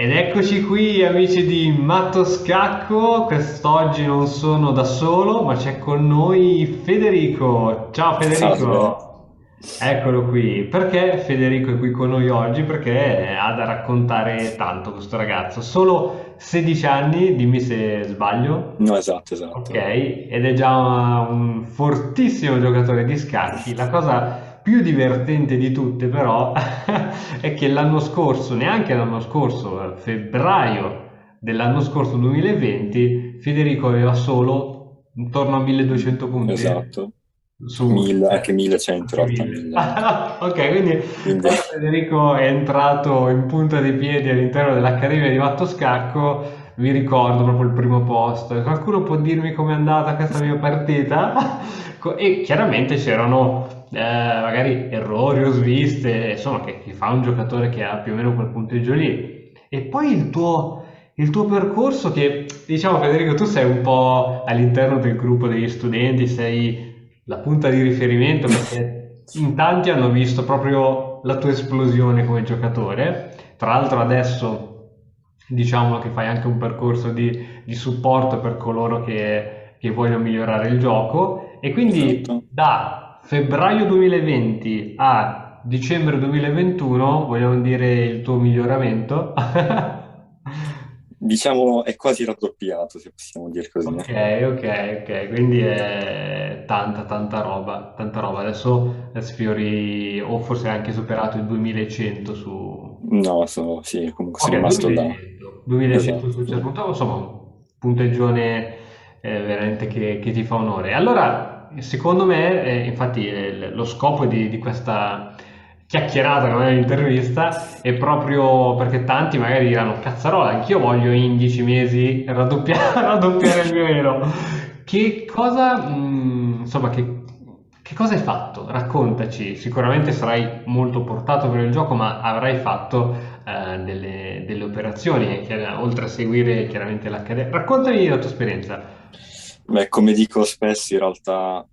Ed eccoci qui amici di Matto Scacco, quest'oggi non sono da solo, ma c'è con noi Federico. Ciao Salve. Federico, eccolo qui. Perché Federico è qui con noi oggi? Perché ha da raccontare tanto questo ragazzo. Solo 16 anni, dimmi se sbaglio. No, esatto, Ok, esatto. ed è già un fortissimo giocatore di scacchi. La cosa più divertente di tutte, però, è che l'anno scorso, neanche l'anno scorso, a febbraio dell'anno scorso 2020, Federico aveva solo intorno a 1200 punti Esatto. Anche 1100 anche in realtà, 1000. 1000. Ok, quindi Quindi, quando Federico è entrato in punta di piedi all'interno dell'Accademia di Matto Scacco, mi ricordo proprio il primo posto. Qualcuno può dirmi com'è andata questa mia partita? E chiaramente c'erano magari errori o sviste, insomma, che fa un giocatore che ha più o meno quel punteggio lì. E poi il tuo percorso che, diciamo Federico, tu sei un po' all'interno del gruppo degli studenti, sei la punta di riferimento perché in tanti hanno visto proprio la tua esplosione come giocatore. Tra l'altro adesso diciamo che fai anche un percorso di supporto per coloro che vogliono migliorare il gioco e quindi esatto. da febbraio 2020 a dicembre 2021 vogliamo dire il tuo miglioramento. Diciamo è quasi raddoppiato, se possiamo dire così. Ok, ok, ok, quindi è tanta, tanta roba, tanta roba. Adesso sfiori, o forse hai anche superato il 2100 su... No, sì, comunque sono Ok, rimasto là. 2100, 2100 Esatto, su sì. ciascun tavolo, insomma, un punteggione veramente che ti fa onore. Allora, secondo me, infatti, lo scopo di questa chiacchierata, come intervista, è proprio perché tanti magari diranno, cazzarola, anch'io voglio in 10 mesi raddoppiare, raddoppiare il mio elo. Che cosa, insomma, che cosa hai fatto? Raccontaci, sicuramente sarai molto portato per il gioco, ma avrai fatto delle operazioni, oltre a seguire chiaramente l'accademia. Raccontami la tua esperienza. Beh, come dico spesso, in realtà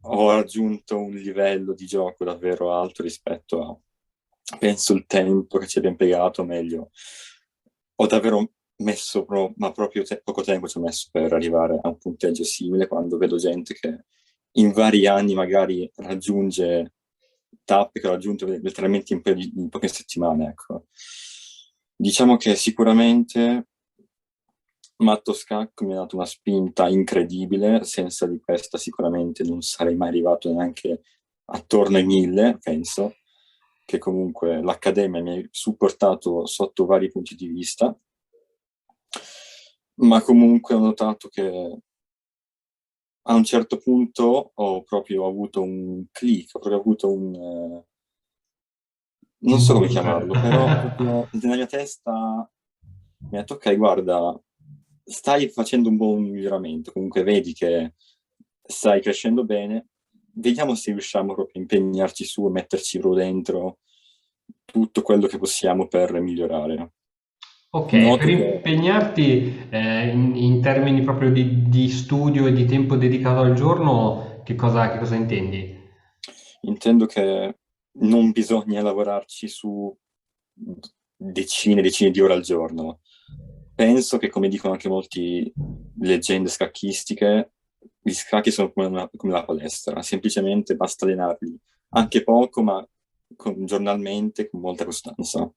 ho raggiunto un livello di gioco davvero alto rispetto a, penso, il tempo che ci abbia impiegato, meglio. Ho davvero messo, ma proprio poco tempo ci ho messo per arrivare a un punteggio simile quando vedo gente che in vari anni magari raggiunge tappe che ho raggiunto letteralmente in poche settimane, ecco. Diciamo che sicuramente Matto Scacco mi ha dato una spinta incredibile, senza di questa sicuramente non sarei mai arrivato neanche attorno ai 1000, penso, che comunque l'Accademia mi ha supportato sotto vari punti di vista, ma comunque ho notato che a un certo punto ho proprio avuto un click, ho proprio avuto non Un so come boost. chiamarlo, però proprio nella mia testa mi ha detto, ok, guarda, stai facendo un buon miglioramento, comunque vedi che stai crescendo bene, vediamo se riusciamo proprio a impegnarci su e metterci proprio dentro tutto quello che possiamo per migliorare. Ok, per Noto che impegnarti in termini proprio di studio e di tempo dedicato al giorno, che cosa intendi? intendo che non bisogna lavorarci su decine e decine di ore al giorno. Penso che, come dicono anche molti leggende scacchistiche, gli scacchi sono come la palestra, semplicemente basta allenarli anche poco, ma giornalmente con molta costanza.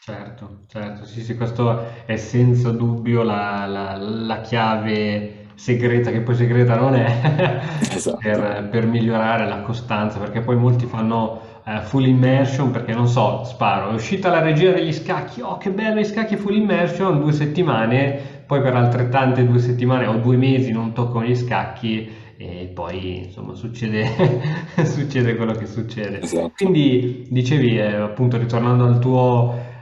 Certo, certo, sì, sì, questo è senza dubbio la chiave segreta, che poi segreta non è, Esatto. per migliorare la costanza, perché poi molti fanno full immersion, perché non so, sparo, è uscita la regia degli scacchi, oh che bello, gli scacchi full immersion, 2 settimane, poi per altrettante 2 settimane o 2 mesi non toccano gli scacchi e poi insomma succede, succede quello che succede. Esatto. Quindi dicevi, appunto, ritornando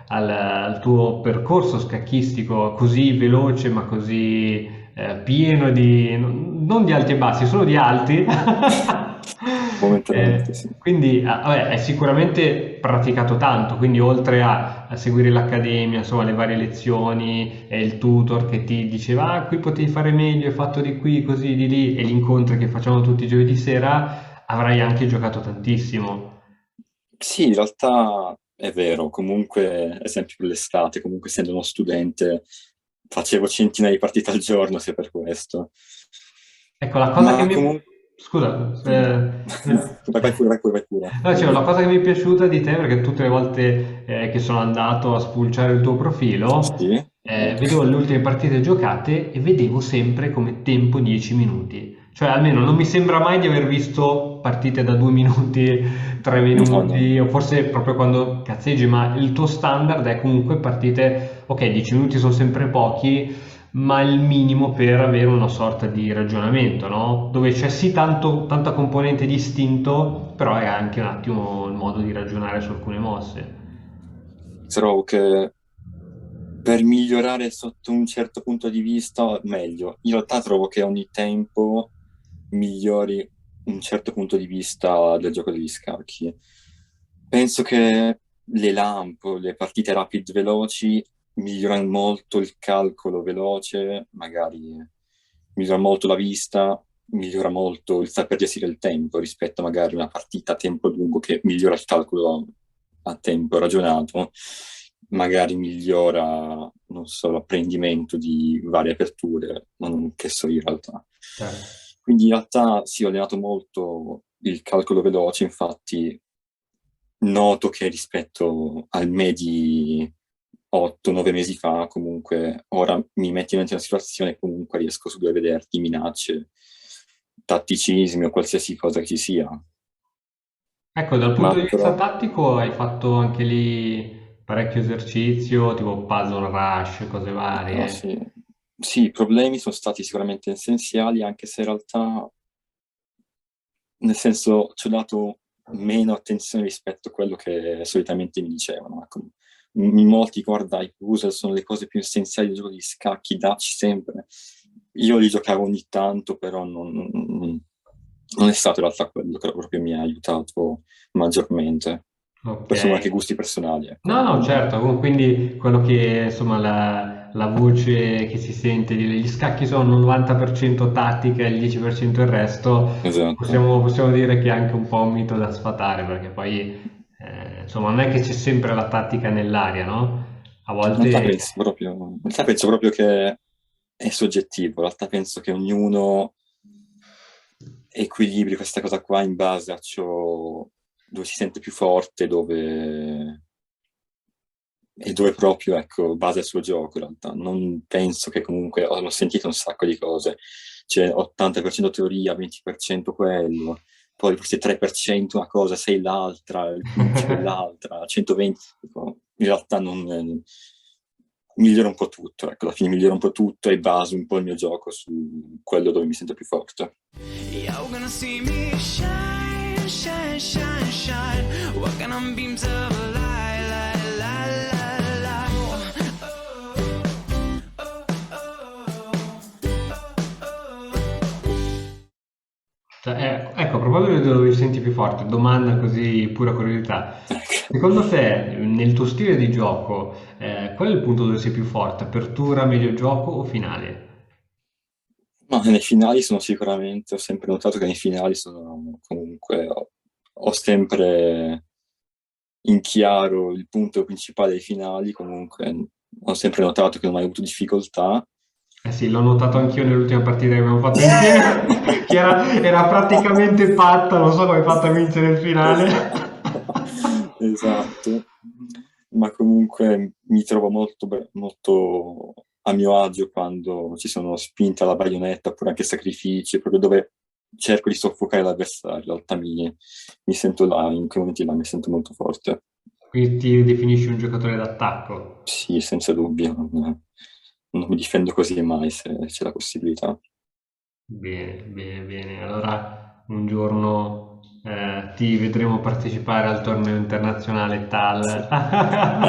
al tuo percorso scacchistico così veloce ma così pieno non di alti e bassi, solo di alti. Momentaneamente, sì. Quindi vabbè, hai sicuramente praticato tanto, quindi oltre a seguire l'accademia, insomma, le varie lezioni e il tutor che ti diceva ah, qui potevi fare meglio, hai fatto di qui, così di lì, e gli incontri che facciamo tutti i giovedì sera, avrai anche giocato tantissimo. Sì, in realtà è vero, comunque, esempio per l'estate, comunque essendo uno studente, facevo centinaia di partite al giorno, se per questo. Ecco, la cosa che Ma mi... comunque, Scusa, dimmi. Vai pure, vai pure, vai pure. no, cioè, la cosa che mi è piaciuta di te, perché tutte le volte che sono andato a spulciare il tuo profilo, Sì, vedevo le ultime partite giocate e vedevo sempre come tempo 10 minuti. Cioè, almeno non mi sembra mai di aver visto partite da 2 minuti, 3 no, no. minuti, o forse proprio quando cazzeggi, ma il tuo standard è comunque partite, ok, 10 minuti sono sempre pochi, ma il minimo per avere una sorta di ragionamento, no? Dove c'è sì tanta componente di istinto, però è anche un attimo il modo di ragionare su alcune mosse. Trovo che per migliorare sotto un certo punto di vista, meglio. In realtà trovo che ogni tempo migliori un certo punto di vista del gioco degli scacchi. Penso che le lamp, le partite rapid veloci migliorano molto il calcolo veloce, magari migliora molto la vista, migliora molto il saper gestire il tempo rispetto a magari una partita a tempo lungo che migliora il calcolo a tempo ragionato, magari migliora, non so, l'apprendimento di varie aperture, ma non che so io in realtà. Certo. Quindi in realtà sì, ho allenato molto il calcolo veloce, infatti noto che rispetto al me di 8-9 mesi fa, comunque ora mi metti in una situazione e comunque riesco subito a vederti minacce, tatticismi o qualsiasi cosa che ci sia. Ecco, dal punto Ma di vista però, tattico hai fatto anche lì parecchio esercizio, tipo puzzle rush, cose no, varie. sì, sì, i problemi sono stati sicuramente essenziali, anche se in realtà, nel senso, ci ho dato meno attenzione rispetto a quello che solitamente mi dicevano. Ecco, in molti, guarda, i puzzle sono le cose più essenziali del gioco di scacchi, dacci sempre. Io li giocavo ogni tanto, però non è stato in realtà quello che proprio mi ha aiutato maggiormente. Ok. Poi sono anche gusti personali, No, ecco, no, quindi certo, quindi quello che insomma la voce che si sente, gli scacchi sono un 90% tattica e il 10% il resto, esatto. possiamo dire che è anche un po' un mito da sfatare, perché poi insomma non è che c'è sempre la tattica nell'aria, no? A volte... In realtà penso proprio che è soggettivo, in realtà penso che ognuno equilibri questa cosa qua in base a ciò dove si sente più forte, e dove proprio, ecco, basa il suo gioco in realtà. Non penso che comunque, ho sentito un sacco di cose, c'è 80% teoria, 20% quello, poi forse 3% una cosa, 6 l'altra, il 15 quell'altra, 120, tipo, in realtà non... migliora un po' tutto, ecco, alla fine migliora un po' tutto e baso un po' il mio gioco su quello dove mi sento più forte. You're gonna see me shine, shine, shine, shine. Walking on beams of light, light, light, light, light. Oh, oh, Cioè, ecco, a proposito di dove ti senti più forte, domanda così pura curiosità. Ecco. Secondo te, nel tuo stile di gioco, qual è il punto dove sei più forte? Apertura, medio gioco o finale? Ma nei finali sono sicuramente, ho sempre notato che nei finali sono comunque, ho sempre in chiaro il punto principale dei finali, comunque ho sempre notato che non ho mai avuto difficoltà. Eh sì, l'ho notato anch'io nell'ultima partita che abbiamo fatto insieme, che era praticamente patta, non so come hai fatto a vincere il finale. Esatto, esatto. Ma comunque mi trovo molto a mio agio quando ci sono spinte alla baionetta oppure anche sacrifici, proprio dove cerco di soffocare l'avversario. In realtà mi sento là, in quei momenti là mi sento molto forte. Quindi ti definisci un giocatore d'attacco. Sì, senza dubbio, non mi difendo così mai se c'è la possibilità. Bene, bene, bene. Allora un giorno ti vedremo partecipare al torneo internazionale Sì. TAL.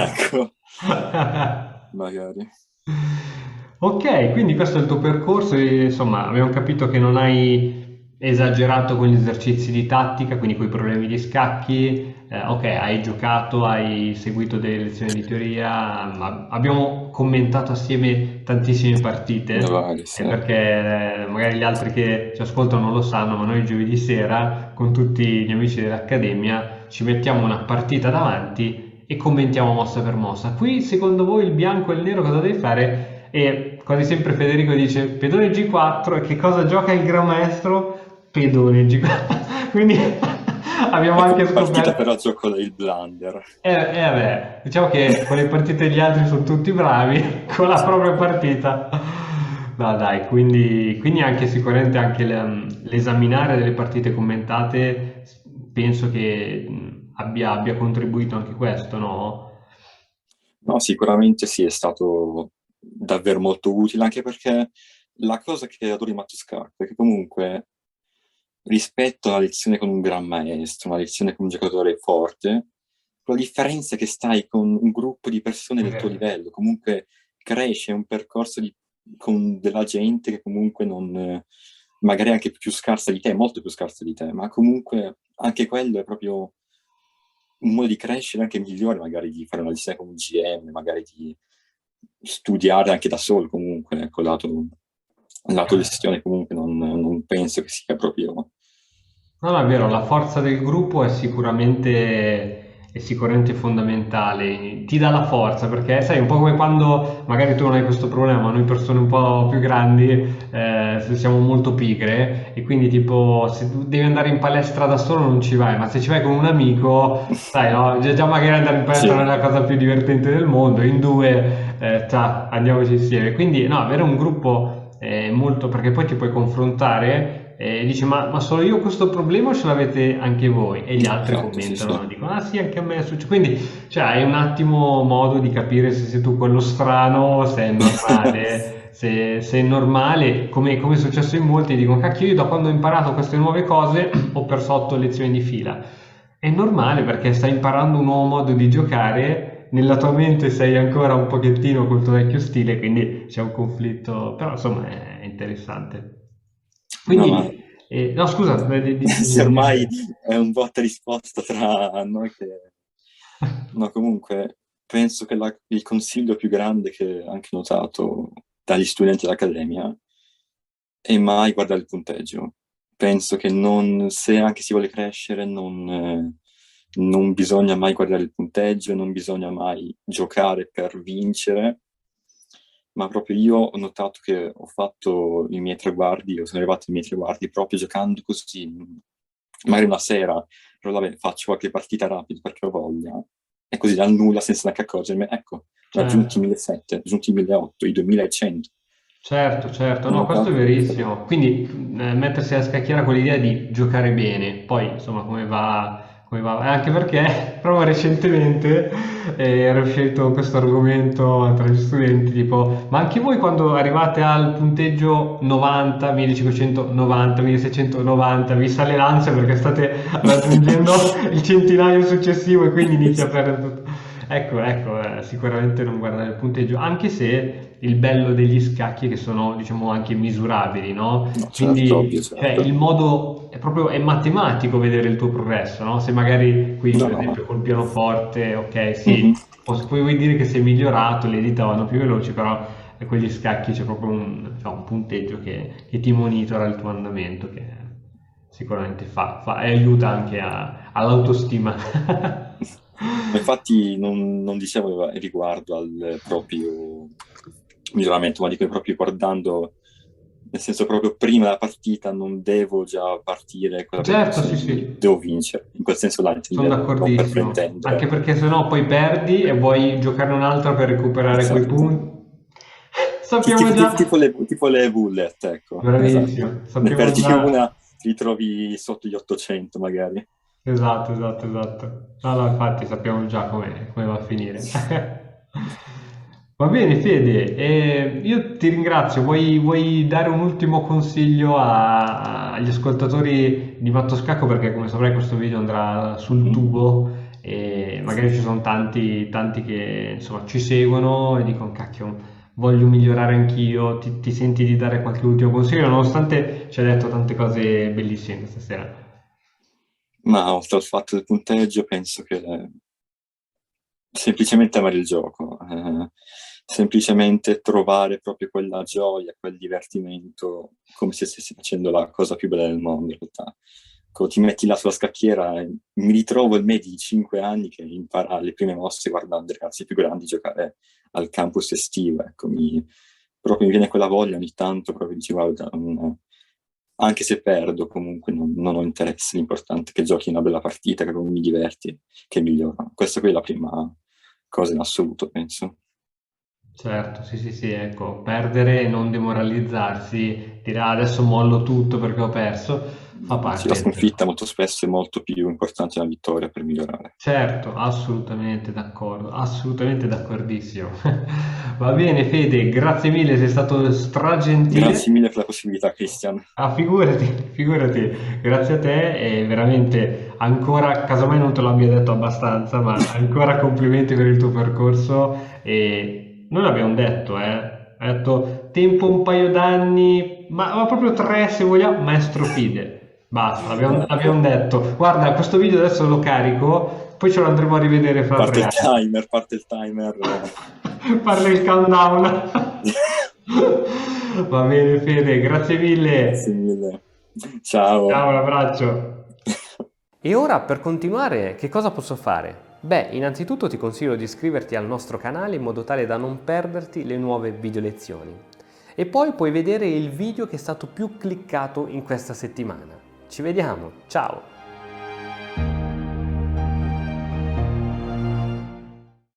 Ecco, magari. Ok, quindi questo è il tuo percorso e insomma abbiamo capito che non hai esagerato con gli esercizi di tattica, quindi con i problemi di scacchi, ok, hai giocato, hai seguito delle lezioni di teoria, ma abbiamo commentato assieme tantissime partite, Magari, sì. perché magari gli altri che ci ascoltano non lo sanno, ma noi giovedì sera con tutti gli amici dell'Accademia ci mettiamo una partita davanti e commentiamo mossa per mossa. Qui, secondo voi, il bianco e il nero cosa deve fare? E quasi sempre Federico dice pedone G4 e che cosa gioca il Gran Maestro? Pedone G4. Quindi abbiamo Ecco, anche partita scoperto. però gioco il blunder. Vabbè, diciamo che con le partite degli altri sono tutti bravi, con la propria partita. No, dai, quindi anche sicuramente anche l'esaminare delle partite commentate penso che abbia contribuito anche questo, no? No, sicuramente sì, è stato davvero molto utile, anche perché la cosa che adoro di Mattoscacco è che comunque rispetto alla lezione con un gran maestro, una lezione con un giocatore forte, la differenza è che stai con un gruppo di persone È del tuo vero. livello, comunque cresce un percorso con della gente che comunque non, magari anche più scarsa di te, molto più scarsa di te, ma comunque anche quello è proprio un modo di crescere anche migliore, magari di fare una lezione con un GM, magari di studiare anche da solo comunque, ecco, lato gestione comunque non penso che sia proprio... No, no, è vero, la forza del gruppo è sicuramente fondamentale, ti dà la forza perché sai, un po' come quando magari tu non hai questo problema, ma noi persone un po' più grandi siamo molto pigre e quindi tipo se tu devi andare in palestra da solo non ci vai, ma se ci vai con un amico, sai, no? Già magari andare in palestra non Sì, è la cosa più divertente del mondo, in due, andiamoci insieme. Quindi no, avere un gruppo è molto perché poi ti puoi confrontare e dici ma solo io ho questo problema o ce l'avete anche voi? E gli altri esatto, sì, commentano, sì. dicono ah sì anche a me è successo. Quindi cioè, hai un attimo modo di capire se sei tu quello strano, se è normale, se è normale, come è successo in molti, dicono cacchio io da quando ho imparato queste nuove cose ho perso 8 lezioni di fila. È normale perché stai imparando un nuovo modo di giocare, nella tua mente sei ancora un pochettino col tuo vecchio stile, quindi c'è un conflitto, però insomma è interessante. No, ma Quindi, no scusa, se ormai dimmi. è un botta e risposta tra noi che... No, comunque, penso che il consiglio più grande che ho anche notato dagli studenti dell'Accademia è mai guardare il punteggio. Penso che non, se anche si vuole crescere, non bisogna mai guardare il punteggio, non bisogna mai giocare per vincere, ma proprio io ho notato che ho fatto i miei traguardi, o sono arrivato ai miei traguardi proprio giocando così. Magari una sera, però vabbè, faccio qualche partita rapida perché ho voglia, e così dal nulla, senza neanche accorgermi, ecco, ho raggiunto i Certo. 1700, ho raggiunto i 1800, i 2100. Certo, certo, Ho no, questo è notato questo. verissimo. Quindi mettersi a scacchiere con l'idea di giocare bene, poi insomma come va. Anche perché proprio recentemente era uscito questo argomento tra gli studenti, tipo, ma anche voi quando arrivate al punteggio 90, 1590, 1690, vi sale l'ansia perché state raggiungendo il centinaio successivo e quindi inizia a perdere tutto. Ecco, sicuramente non guardare il punteggio, anche se il bello degli scacchi è che sono, diciamo, anche misurabili, no? No, certo, ovvio, Quindi, cioè, il certo. modo è proprio è matematico vedere il tuo progresso, no? Se magari qui, No, per no, ma... esempio, col pianoforte, ok, Mhm. sì, puoi dire che sei migliorato, le dita vanno più veloci, però con gli scacchi c'è proprio un punteggio che ti monitora il tuo andamento, che sicuramente e aiuta anche all'autostima. Ma infatti non dicevo riguardo al proprio miglioramento, ma dico proprio guardando, nel senso proprio prima della partita non devo già partire con la Certo, preoccupazione sì, di sì, devo vincere, in quel senso là sono intendevo, non per d'accordissimo. Anche pretendere. perché sennò poi perdi e vuoi giocare un'altra per recuperare quei Esatto. punti. Sappiamo Tipo già. tipo le bullet, ecco, esatto. Bravissimo, Ne sappiamo perdi già. una, ti ritrovi sotto gli 800 magari. Esatto, esatto, esatto. No, no, infatti sappiamo già come va a finire. Va bene, Fede, io ti ringrazio. Vuoi dare un ultimo consiglio agli ascoltatori di Matto Scacco? Perché come saprai questo video andrà sul Mhm. tubo e magari ci sono tanti, tanti che insomma ci seguono e dicono cacchio, voglio migliorare anch'io. Ti senti di dare qualche ultimo consiglio, nonostante ci hai detto tante cose bellissime questa sera. Ma oltre al fatto del punteggio, penso che semplicemente amare il gioco, semplicemente trovare proprio quella gioia, quel divertimento, come se stessi facendo la cosa più bella del mondo in realtà. ecco, ti metti là sulla scacchiera, mi ritrovo il me di 5 anni che impara le prime mosse guardando i ragazzi più grandi giocare al campus estivo, ecco, proprio mi viene quella voglia ogni tanto, proprio dici, guarda, anche se perdo comunque non ho interesse, l'importante è che giochi una bella partita, che mi diverti, che migliora. Questa qui è la prima cosa in assoluto, penso. Certo, sì, ecco, perdere e non demoralizzarsi, dire "Ah, adesso mollo tutto perché ho perso", fa Sì, la parte del sconfitta molto spesso è molto più importante della vittoria per migliorare. Certo, assolutamente d'accordo, assolutamente d'accordissimo. Va bene Fede, grazie mille, sei stato stragentile. Grazie mille per la possibilità, Cristian. Ah, figurati, grazie a te e veramente ancora, casomai non te lo abbia detto abbastanza, ma ancora complimenti per il tuo percorso e noi l'abbiamo detto, ha detto tempo un paio d'anni, ma proprio 3 se vogliamo, maestro Fide, basta, l'abbiamo detto. Guarda, questo video adesso lo carico, poi ce lo andremo a rivedere fra 3 anni. Parte il timer. Parla il countdown. Va bene Fede, grazie Grazie mille. mille. Ciao. Ciao, un abbraccio. E ora per continuare che cosa posso fare? Beh, innanzitutto ti consiglio di iscriverti al nostro canale in modo tale da non perderti le nuove video lezioni. E poi puoi vedere il video che è stato più cliccato in questa settimana. Ci vediamo, ciao!